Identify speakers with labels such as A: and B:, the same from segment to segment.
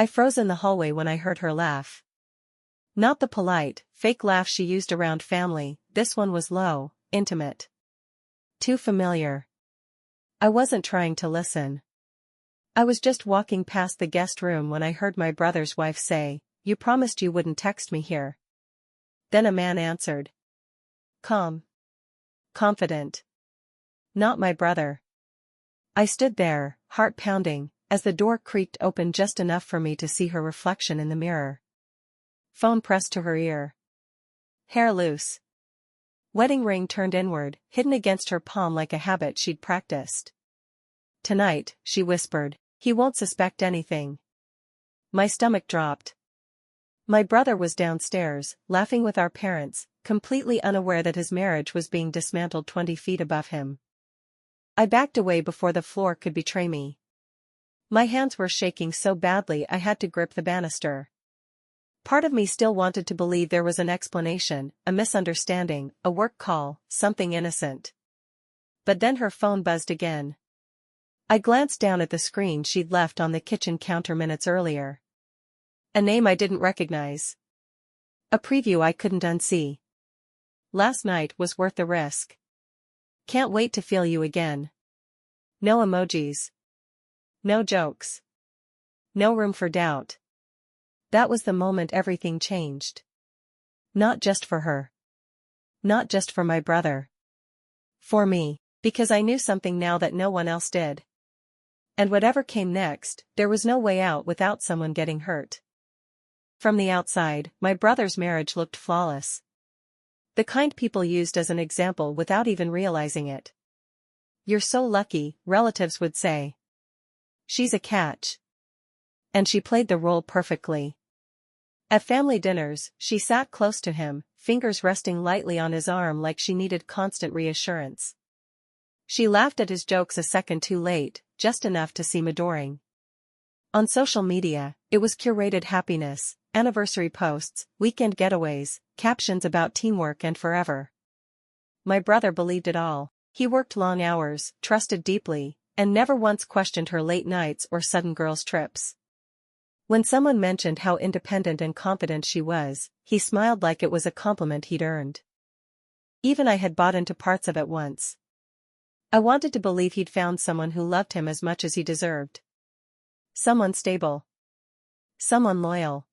A: I froze in the hallway when I heard her laugh. Not the polite, fake laugh she used around family, this one was low, intimate. Too familiar. I wasn't trying to listen. I was just walking past the guest room when I heard my brother's wife say, "You promised you wouldn't text me here." Then a man answered. Calm. Confident. Not my brother. I stood there, heart pounding, as the door creaked open just enough for me to see her reflection in the mirror. Phone pressed to her ear. Hair loose. Wedding ring turned inward, hidden against her palm like a habit she'd practiced. Tonight, she whispered, he won't suspect anything. My stomach dropped. My brother was downstairs, laughing with our parents, completely unaware that his marriage was being dismantled 20 feet above him. I backed away before the floor could betray me. My hands were shaking so badly I had to grip the banister. Part of me still wanted to believe there was an explanation, a misunderstanding, a work call, something innocent. But then her phone buzzed again. I glanced down at the screen she'd left on the kitchen counter minutes earlier. A name I didn't recognize. A preview I couldn't unsee. Last night was worth the risk. Can't wait to feel you again. No emojis. No jokes. No room for doubt. That was the moment everything changed. Not just for her. Not just for my brother. For me, because I knew something now that no one else did. And whatever came next, there was no way out without someone getting hurt. From the outside, my brother's marriage looked flawless. The kind people used as an example without even realizing it. You're so lucky, relatives would say. She's a catch. And she played the role perfectly. At family dinners, she sat close to him, fingers resting lightly on his arm like she needed constant reassurance. She laughed at his jokes a second too late, just enough to seem adoring. On social media, it was curated happiness, anniversary posts, weekend getaways, captions about teamwork and forever. My brother believed it all. He worked long hours, trusted deeply, and never once questioned her late nights or sudden girls' trips. When someone mentioned how independent and confident she was, he smiled like it was a compliment he'd earned. Even I had bought into parts of it once. I wanted to believe he'd found someone who loved him as much as he deserved. Someone stable. Someone loyal.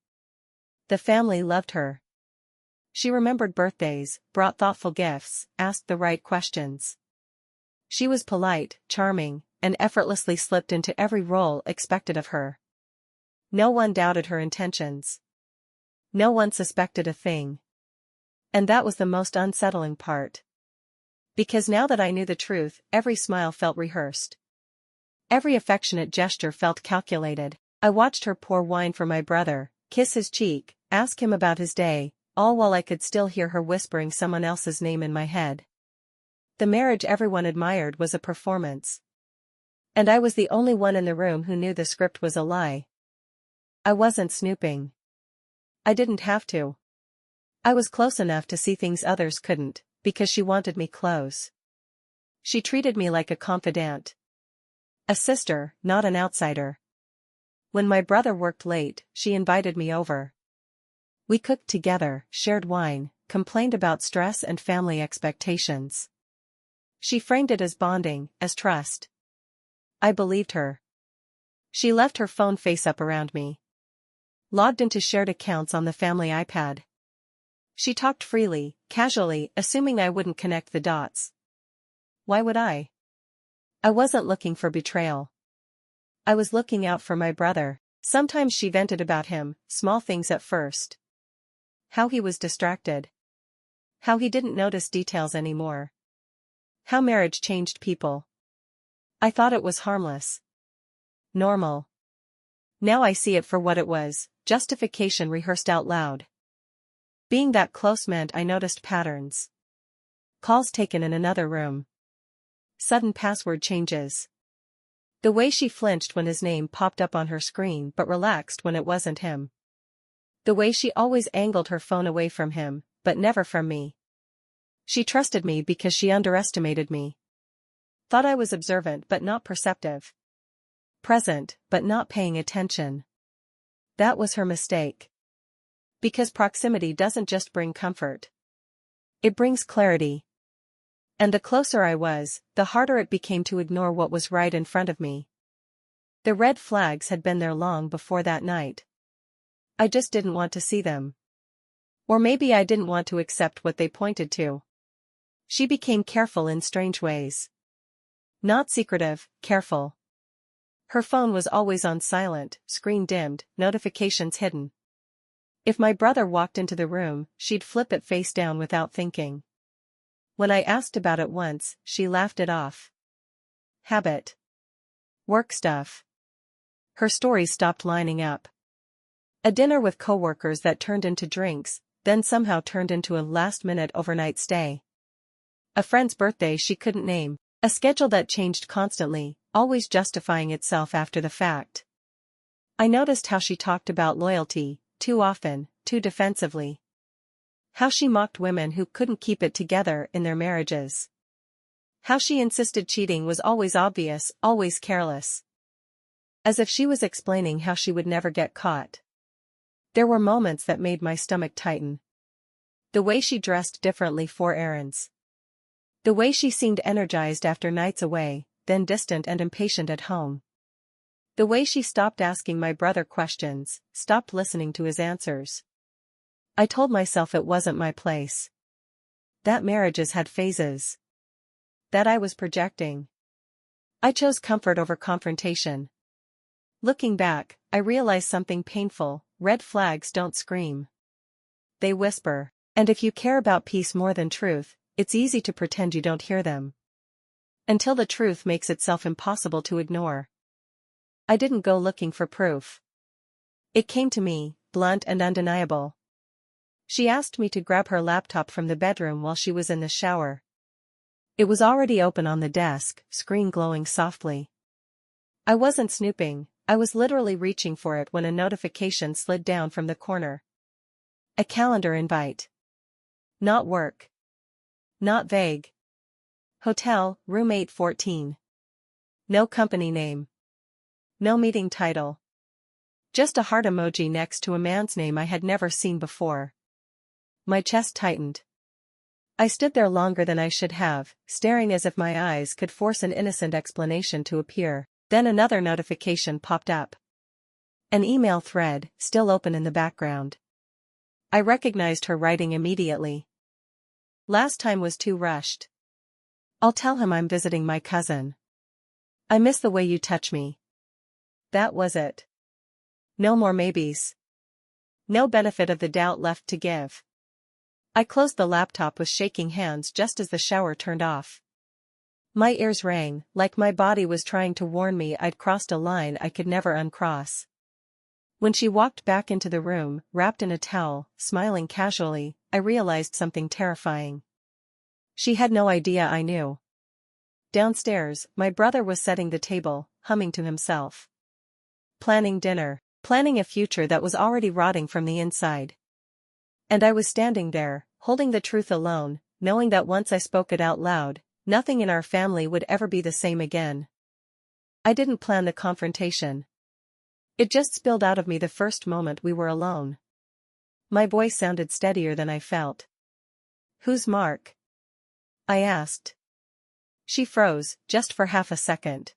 A: The family loved her. She remembered birthdays, brought thoughtful gifts, asked the right questions. She was polite, charming, and effortlessly slipped into every role expected of her. No one doubted her intentions. No one suspected a thing. And that was the most unsettling part. Because now that I knew the truth, every smile felt rehearsed. Every affectionate gesture felt calculated. I watched her pour wine for my brother, kiss his cheek, ask him about his day, all while I could still hear her whispering someone else's name in my head. The marriage everyone admired was a performance. And I was the only one in the room who knew the script was a lie. I wasn't snooping. I didn't have to. I was close enough to see things others couldn't, because she wanted me close. She treated me like a confidant. A sister, not an outsider. When my brother worked late, she invited me over. We cooked together, shared wine, complained about stress and family expectations. She framed it as bonding, as trust. I believed her. She left her phone face up around me. Logged into shared accounts on the family iPad. She talked freely, casually, assuming I wouldn't connect the dots. Why would I? I wasn't looking for betrayal. I was looking out for my brother. Sometimes she vented about him, small things at first. How he was distracted. How he didn't notice details anymore. How marriage changed people. I thought it was harmless. Normal. Now I see it for what it was, justification rehearsed out loud. Being that close meant I noticed patterns. Calls taken in another room. Sudden password changes. The way she flinched when his name popped up on her screen but relaxed when it wasn't him. The way she always angled her phone away from him, but never from me. She trusted me because she underestimated me. Thought I was observant but not perceptive. Present, but not paying attention. That was her mistake. Because proximity doesn't just bring comfort. It brings clarity. And the closer I was, the harder it became to ignore what was right in front of me. The red flags had been there long before that night. I just didn't want to see them. Or maybe I didn't want to accept what they pointed to. She became careful in strange ways. Not secretive, careful. Her phone was always on silent, screen dimmed, notifications hidden. If my brother walked into the room, she'd flip it face down without thinking. When I asked about it once, she laughed it off. Habit. Work stuff. Her stories stopped lining up. A dinner with coworkers that turned into drinks, then somehow turned into a last-minute overnight stay. A friend's birthday she couldn't name. A schedule that changed constantly, always justifying itself after the fact. I noticed how she talked about loyalty, too often, too defensively. How she mocked women who couldn't keep it together in their marriages. How she insisted cheating was always obvious, always careless. As if she was explaining how she would never get caught. There were moments that made my stomach tighten. The way she dressed differently for errands. The way she seemed energized after nights away, then distant and impatient at home. The way she stopped asking my brother questions, stopped listening to his answers. I told myself it wasn't my place. That marriages had phases. That I was projecting. I chose comfort over confrontation. Looking back, I realized something painful: red flags don't scream. They whisper, and if you care about peace more than truth, it's easy to pretend you don't hear them. Until the truth makes itself impossible to ignore. I didn't go looking for proof. It came to me, blunt and undeniable. She asked me to grab her laptop from the bedroom while she was in the shower. It was already open on the desk, screen glowing softly. I wasn't snooping, I was literally reaching for it when a notification slid down from the corner. A calendar invite. Not work. Not vague. Hotel, room 814. No company name. No meeting title. Just a heart emoji next to a man's name I had never seen before. My chest tightened. I stood there longer than I should have, staring as if my eyes could force an innocent explanation to appear. Then another notification popped up. An email thread, still open in the background. I recognized her writing immediately. Last time was too rushed. I'll tell him I'm visiting my cousin. I miss the way you touch me. That was it. No more maybes. No benefit of the doubt left to give. I closed the laptop with shaking hands just as the shower turned off. My ears rang, like my body was trying to warn me I'd crossed a line I could never uncross. When she walked back into the room, wrapped in a towel, smiling casually, I realized something terrifying. She had no idea I knew. Downstairs, my brother was setting the table, humming to himself. Planning dinner, planning a future that was already rotting from the inside. And I was standing there, holding the truth alone, knowing that once I spoke it out loud, nothing in our family would ever be the same again. I didn't plan the confrontation. It just spilled out of me the first moment we were alone. My voice sounded steadier than I felt. "Who's Mark?" I asked. She froze, just for half a second.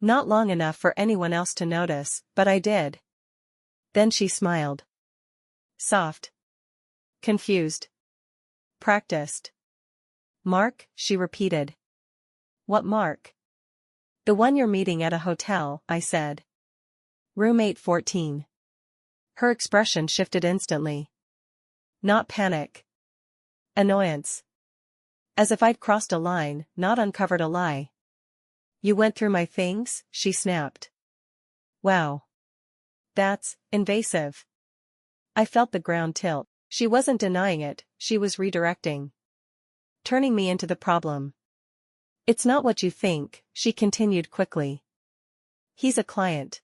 A: Not long enough for anyone else to notice, but I did. Then she smiled. Soft. Confused. Practiced. "Mark," she repeated. "What Mark?" "The one you're meeting at a hotel," I said. "Room 814. Her expression shifted instantly. Not panic. Annoyance. As if I'd crossed a line, not uncovered a lie. "You went through my things?" she snapped. Wow. That's invasive. I felt the ground tilt. She wasn't denying it, she was redirecting. Turning me into the problem. "It's not what you think," she continued quickly. "He's a client.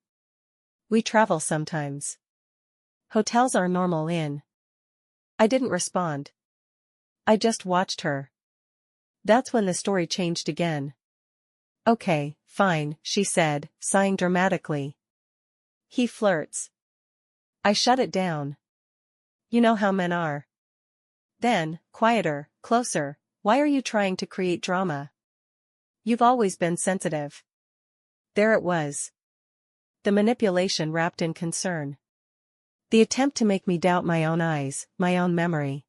A: We travel sometimes. Hotels are normal in." I didn't respond. I just watched her. That's when the story changed again. "Okay, fine," she said, sighing dramatically. "He flirts. I shut it down. You know how men are. Then, quieter, closer, why are you trying to create drama? You've always been sensitive. There it was. The manipulation wrapped in concern. The attempt to make me doubt my own eyes, my own memory.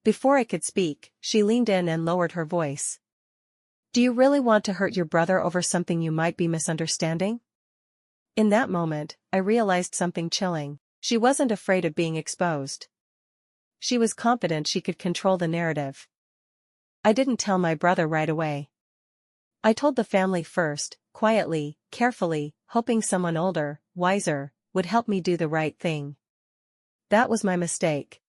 A: Before I could speak, she leaned in and lowered her voice. Do you really want to hurt your brother over something you might be misunderstanding? In that moment, I realized something chilling. She wasn't afraid of being exposed. She was confident she could control the narrative. I didn't tell my brother right away. I told the family first, quietly, carefully, hoping someone older, wiser, would help me do the right thing. That was my mistake.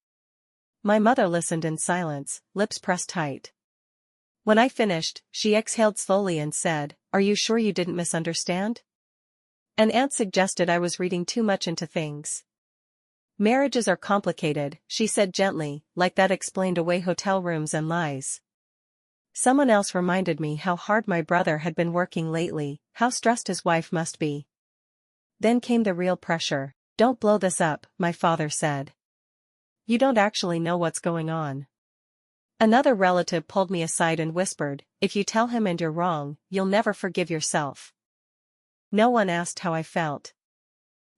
A: My mother listened in silence, lips pressed tight. When I finished, she exhaled slowly and said, "Are you sure you didn't misunderstand?" An aunt suggested I was reading too much into things. Marriages are complicated, she said gently, like that explained away hotel rooms and lies. Someone else reminded me how hard my brother had been working lately, how stressed his wife must be. Then came the real pressure. Don't blow this up, my father said. You don't actually know what's going on. Another relative pulled me aside and whispered, if you tell him and you're wrong, you'll never forgive yourself. No one asked how I felt.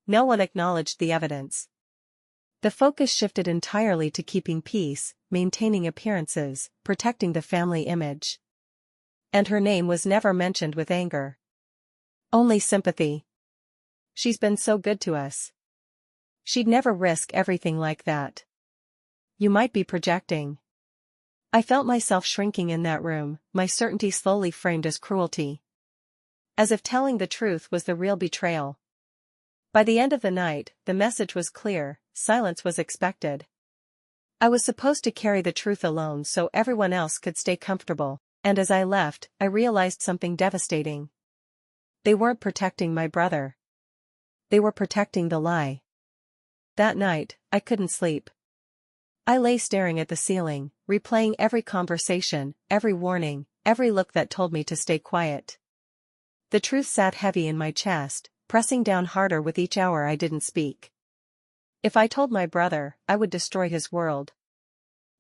A: No one acknowledged the evidence. The focus shifted entirely to keeping peace, maintaining appearances, protecting the family image. And her name was never mentioned with anger. Only sympathy. She's been so good to us. She'd never risk everything like that. You might be projecting. I felt myself shrinking in that room, my certainty slowly framed as cruelty. As if telling the truth was the real betrayal. By the end of the night, the message was clear, silence was expected. I was supposed to carry the truth alone so everyone else could stay comfortable, and as I left, I realized something devastating. They weren't protecting my brother. They were protecting the lie. That night, I couldn't sleep. I lay staring at the ceiling, replaying every conversation, every warning, every look that told me to stay quiet. The truth sat heavy in my chest, pressing down harder with each hour I didn't speak. If I told my brother, I would destroy his world.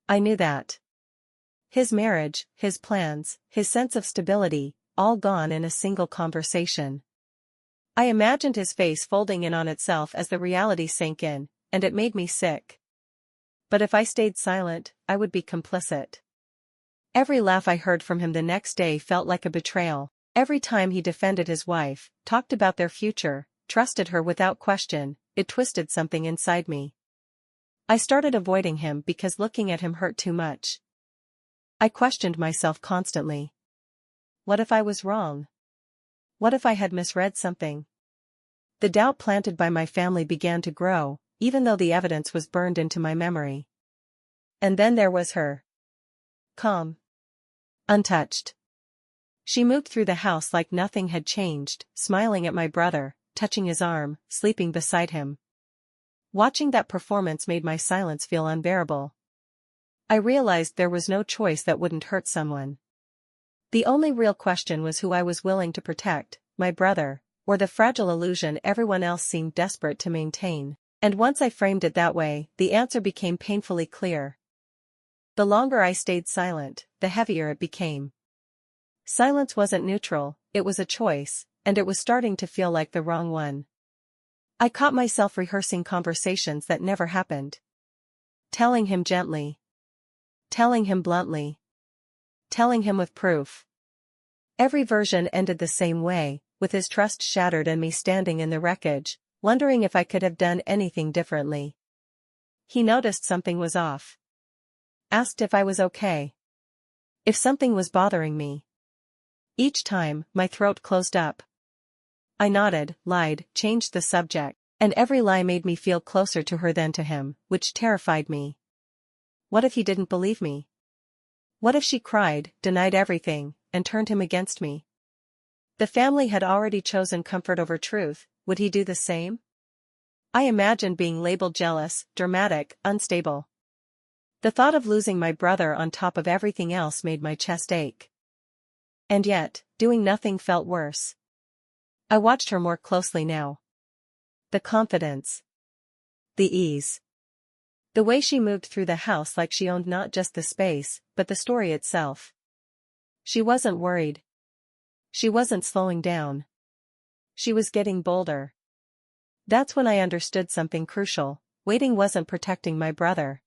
A: I knew that. His marriage, his plans, his sense of stability, all gone in a single conversation. I imagined his face folding in on itself as the reality sank in, and it made me sick. But if I stayed silent, I would be complicit. Every laugh I heard from him the next day felt like a betrayal. Every time he defended his wife, talked about their future, trusted her without question, it twisted something inside me. I started avoiding him because looking at him hurt too much. I questioned myself constantly. What if I was wrong? What if I had misread something? The doubt planted by my family began to grow, even though the evidence was burned into my memory. And then there was her. Calm. Untouched. She moved through the house like nothing had changed, smiling at my brother, touching his arm, sleeping beside him. Watching that performance made my silence feel unbearable. I realized there was no choice that wouldn't hurt someone. The only real question was who I was willing to protect, my brother, or the fragile illusion everyone else seemed desperate to maintain. And once I framed it that way, the answer became painfully clear. The longer I stayed silent, the heavier it became. Silence wasn't neutral, it was a choice, and it was starting to feel like the wrong one. I caught myself rehearsing conversations that never happened. Telling him gently. Telling him bluntly. Telling him with proof. Every version ended the same way, with his trust shattered and me standing in the wreckage, wondering if I could have done anything differently. He noticed something was off. Asked if I was okay. If something was bothering me. Each time, my throat closed up. I nodded, lied, changed the subject, and every lie made me feel closer to her than to him, which terrified me. What if he didn't believe me? What if she cried, denied everything, and turned him against me? The family had already chosen comfort over truth, would he do the same? I imagined being labeled jealous, dramatic, unstable. The thought of losing my brother on top of everything else made my chest ache. And yet, doing nothing felt worse. I watched her more closely now. The confidence. The ease. The way she moved through the house like she owned not just the space, but the story itself. She wasn't worried. She wasn't slowing down. She was getting bolder. That's when I understood something crucial. Waiting wasn't protecting my brother.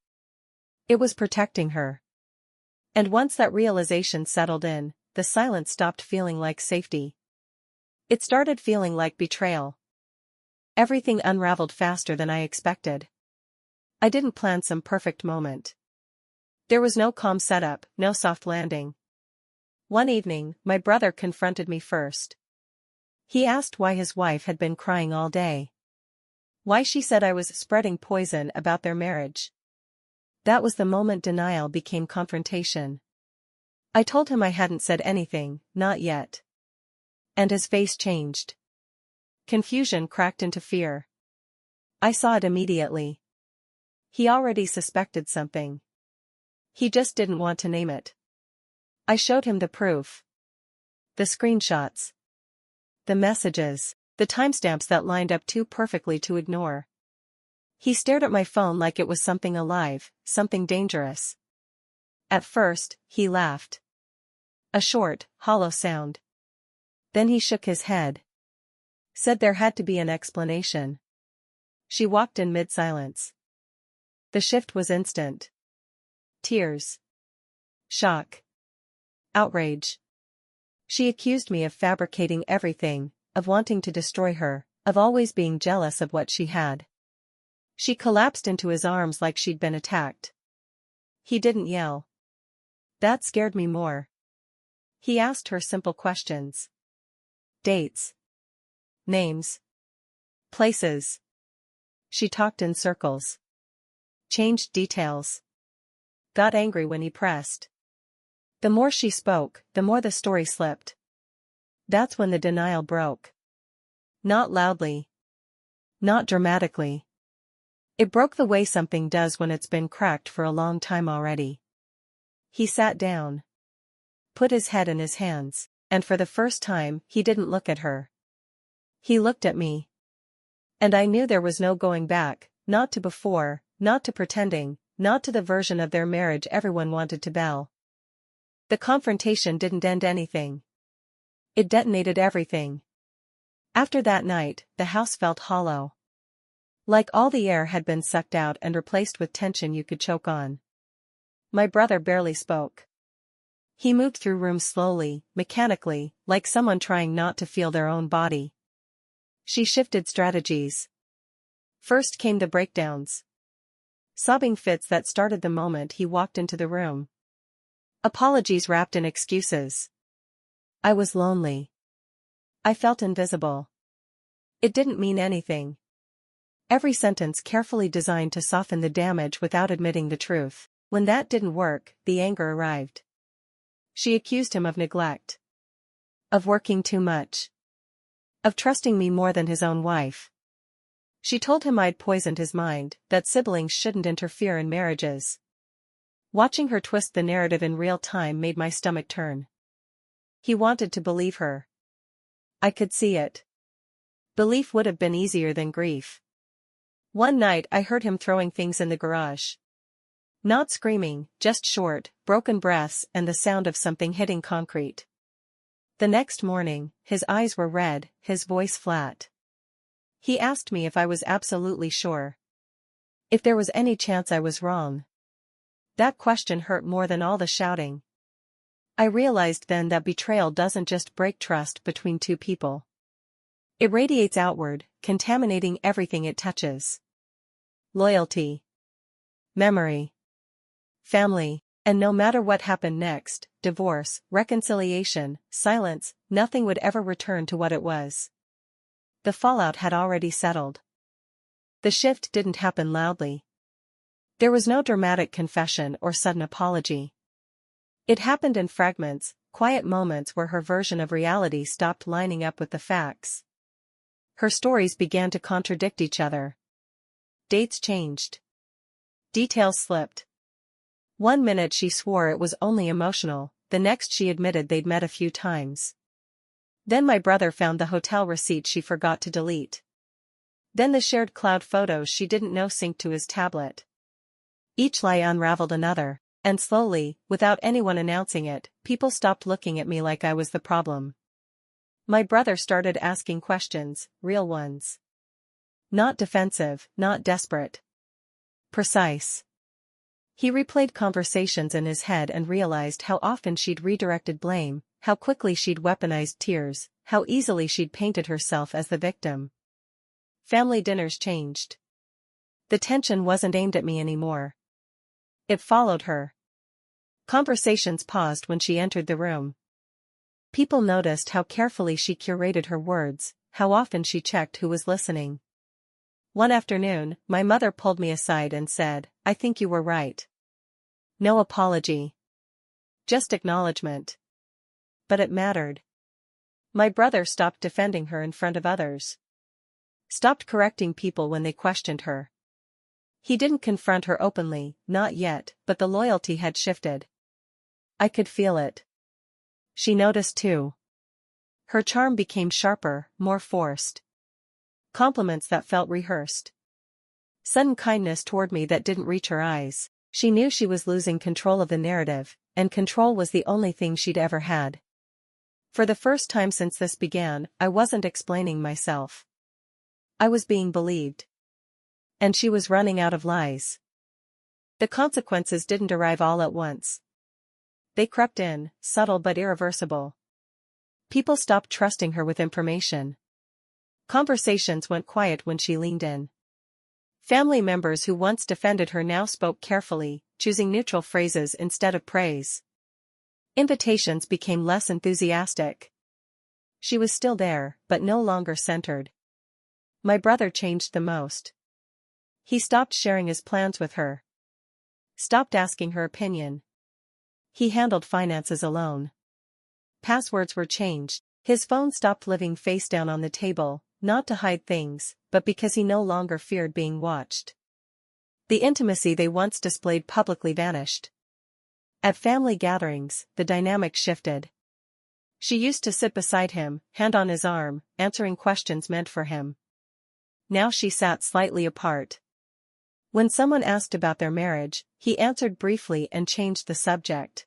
A: It was protecting her. And once that realization settled in, the silence stopped feeling like safety. It started feeling like betrayal. Everything unraveled faster than I expected. I didn't plan some perfect moment. There was no calm setup, no soft landing. One evening, my brother confronted me first. He asked why his wife had been crying all day. Why she said I was spreading poison about their marriage. That was the moment denial became confrontation. I told him I hadn't said anything, not yet. And his face changed. Confusion cracked into fear. I saw it immediately. He already suspected something. He just didn't want to name it. I showed him the proof. The screenshots. The messages, the timestamps that lined up too perfectly to ignore. He stared at my phone like it was something alive, something dangerous. At first, he laughed. A short, hollow sound. Then he shook his head. Said there had to be an explanation. She walked in mid-silence. The shift was instant. Tears. Shock. Outrage. She accused me of fabricating everything, of wanting to destroy her, of always being jealous of what she had. She collapsed into his arms like she'd been attacked. He didn't yell. That scared me more. He asked her simple questions. Dates. Names. Places. She talked in circles. Changed details. Got angry when he pressed. The more she spoke, the more the story slipped. That's when the denial broke. Not loudly. Not dramatically. It broke the way something does when it's been cracked for a long time already. He sat down. Put his head in his hands, and for the first time, he didn't look at her. He looked at me. And I knew there was no going back, not to before, not to pretending, not to the version of their marriage everyone wanted to bell. The confrontation didn't end anything. It detonated everything. After that night, the house felt hollow. Like all the air had been sucked out and replaced with tension you could choke on. My brother barely spoke. He moved through rooms slowly, mechanically, like someone trying not to feel their own body. She shifted strategies. First came the breakdowns. Sobbing fits that started the moment he walked into the room. Apologies wrapped in excuses. I was lonely. I felt invisible. It didn't mean anything. Every sentence carefully designed to soften the damage without admitting the truth. When that didn't work, the anger arrived. She accused him of neglect. Of working too much. Of trusting me more than his own wife. She told him I'd poisoned his mind, that siblings shouldn't interfere in marriages. Watching her twist the narrative in real time made my stomach turn. He wanted to believe her. I could see it. Belief would have been easier than grief. One night I heard him throwing things in the garage. Not screaming, just short, broken breaths and the sound of something hitting concrete. The next morning, his eyes were red, his voice flat. He asked me if I was absolutely sure. If there was any chance I was wrong. That question hurt more than all the shouting. I realized then that betrayal doesn't just break trust between two people. It radiates outward, contaminating everything it touches. Loyalty. Memory. Family. And no matter what happened next, divorce, reconciliation, silence, nothing would ever return to what it was. The fallout had already settled. The shift didn't happen loudly. There was no dramatic confession or sudden apology. It happened in fragments, quiet moments where her version of reality stopped lining up with the facts. Her stories began to contradict each other. Dates changed. Details slipped. One minute she swore it was only emotional, the next she admitted they'd met a few times. Then my brother found the hotel receipt she forgot to delete. Then the shared cloud photos she didn't know synced to his tablet. Each lie unraveled another, and slowly, without anyone announcing it, people stopped looking at me like I was the problem. My brother started asking questions, real ones. Not defensive, not desperate. Precise. He replayed conversations in his head and realized how often she'd redirected blame, how quickly she'd weaponized tears, how easily she'd painted herself as the victim. Family dinners changed. The tension wasn't aimed at me anymore. It followed her. Conversations paused when she entered the room. People noticed how carefully she curated her words, how often she checked who was listening. One afternoon, my mother pulled me aside and said, "I think you were right." No apology. Just acknowledgement. But it mattered. My brother stopped defending her in front of others. Stopped correcting people when they questioned her. He didn't confront her openly, not yet, but the loyalty had shifted. I could feel it. She noticed too. Her charm became sharper, more forced. Compliments that felt rehearsed. Sudden kindness toward me that didn't reach her eyes. She knew she was losing control of the narrative, and control was the only thing she'd ever had. For the first time since this began, I wasn't explaining myself. I was being believed. And she was running out of lies. The consequences didn't arrive all at once. They crept in, subtle but irreversible. People stopped trusting her with information. Conversations went quiet when she leaned in. Family members who once defended her now spoke carefully, choosing neutral phrases instead of praise. Invitations became less enthusiastic. She was still there, but no longer centered. My brother changed the most. He stopped sharing his plans with her. Stopped asking her opinion. He handled finances alone. Passwords were changed. His phone stopped living face down on the table, not to hide things, but because he no longer feared being watched. The intimacy they once displayed publicly vanished. At family gatherings, the dynamic shifted. She used to sit beside him, hand on his arm, answering questions meant for him. Now she sat slightly apart. When someone asked about their marriage, he answered briefly and changed the subject.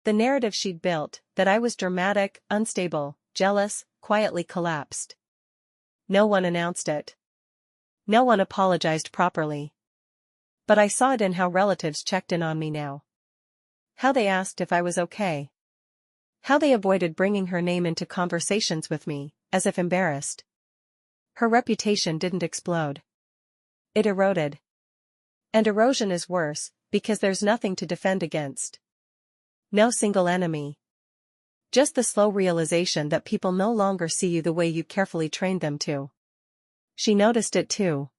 A: The narrative she'd built, that I was dramatic, unstable, jealous, quietly collapsed. No one announced it. No one apologized properly. But I saw it in how relatives checked in on me now. How they asked if I was okay. How they avoided bringing her name into conversations with me, as if embarrassed. Her reputation didn't explode. It eroded. And erosion is worse, because there's nothing to defend against. No single enemy. Just the slow realization that people no longer see you the way you carefully trained them to. She noticed it too.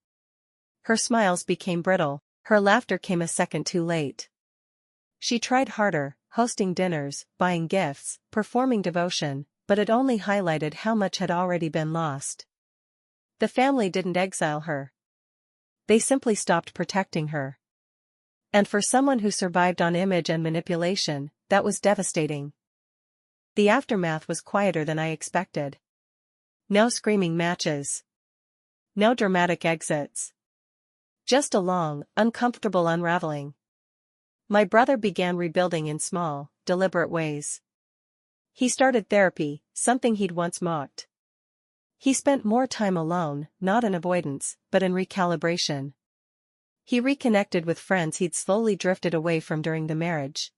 A: Her smiles became brittle, her laughter came a second too late. She tried harder, hosting dinners, buying gifts, performing devotion, but it only highlighted how much had already been lost. The family didn't exile her. They simply stopped protecting her. And for someone who survived on image and manipulation, that was devastating. The aftermath was quieter than I expected. No screaming matches. No dramatic exits. Just a long, uncomfortable unraveling. My brother began rebuilding in small, deliberate ways. He started therapy, something he'd once mocked. He spent more time alone, not in avoidance, but in recalibration. He reconnected with friends he'd slowly drifted away from during the marriage.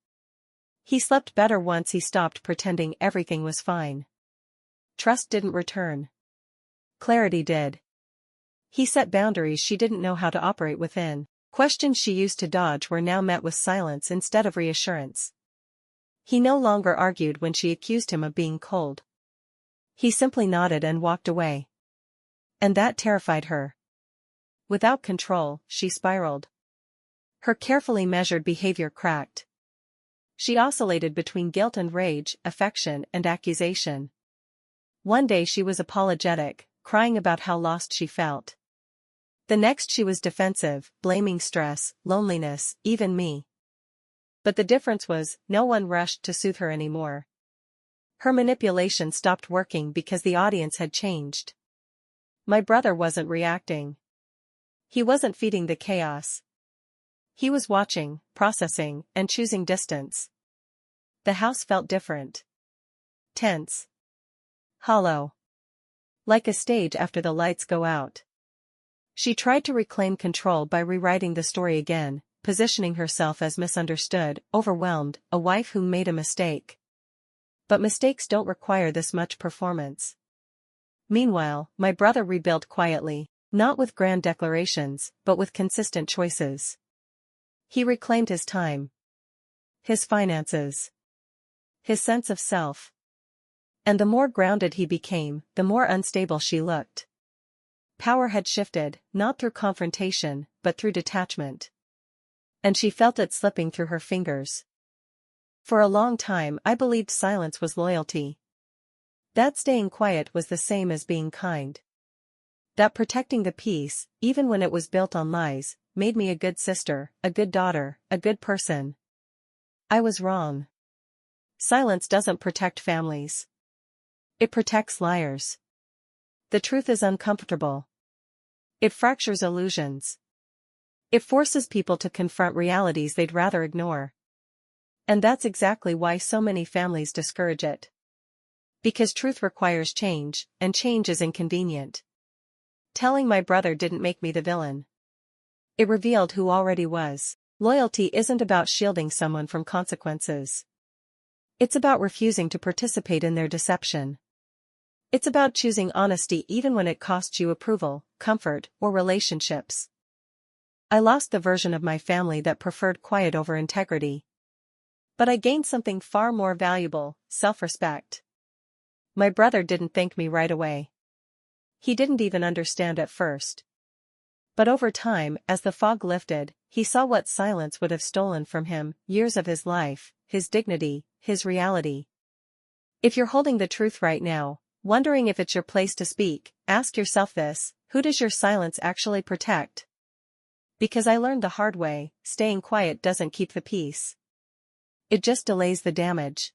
A: He slept better once he stopped pretending everything was fine. Trust didn't return. Clarity did. He set boundaries she didn't know how to operate within. Questions she used to dodge were now met with silence instead of reassurance. He no longer argued when she accused him of being cold. He simply nodded and walked away. And that terrified her. Without control, she spiraled. Her carefully measured behavior cracked. She oscillated between guilt and rage, affection and accusation. One day she was apologetic, crying about how lost she felt. The next she was defensive, blaming stress, loneliness, even me. But the difference was, no one rushed to soothe her anymore. Her manipulation stopped working because the audience had changed. My brother wasn't reacting. He wasn't feeding the chaos. He was watching, processing, and choosing distance. The house felt different. Tense. Hollow. Like a stage after the lights go out. She tried to reclaim control by rewriting the story again, positioning herself as misunderstood, overwhelmed, a wife who made a mistake. But mistakes don't require this much performance. Meanwhile, my brother rebuilt quietly, not with grand declarations, but with consistent choices. He reclaimed his time, his finances, his sense of self. And the more grounded he became, the more unstable she looked. Power had shifted, not through confrontation, but through detachment. And she felt it slipping through her fingers. For a long time I believed silence was loyalty. That staying quiet was the same as being kind. That protecting the peace, even when it was built on lies, made me a good sister, a good daughter, a good person. I was wrong. Silence doesn't protect families. It protects liars. The truth is uncomfortable. It fractures illusions. It forces people to confront realities they'd rather ignore. And that's exactly why so many families discourage it. Because truth requires change, and change is inconvenient. Telling my brother didn't make me the villain. It revealed who already was. Loyalty isn't about shielding someone from consequences. It's about refusing to participate in their deception. It's about choosing honesty even when it costs you approval, comfort, or relationships. I lost the version of my family that preferred quiet over integrity. But I gained something far more valuable, self-respect. My brother didn't thank me right away. He didn't even understand at first. But over time, as the fog lifted, he saw what silence would have stolen from him: years of his life, his dignity, his reality. If you're holding the truth right now, wondering if it's your place to speak, ask yourself this: who does your silence actually protect? Because I learned the hard way, staying quiet doesn't keep the peace. It just delays the damage.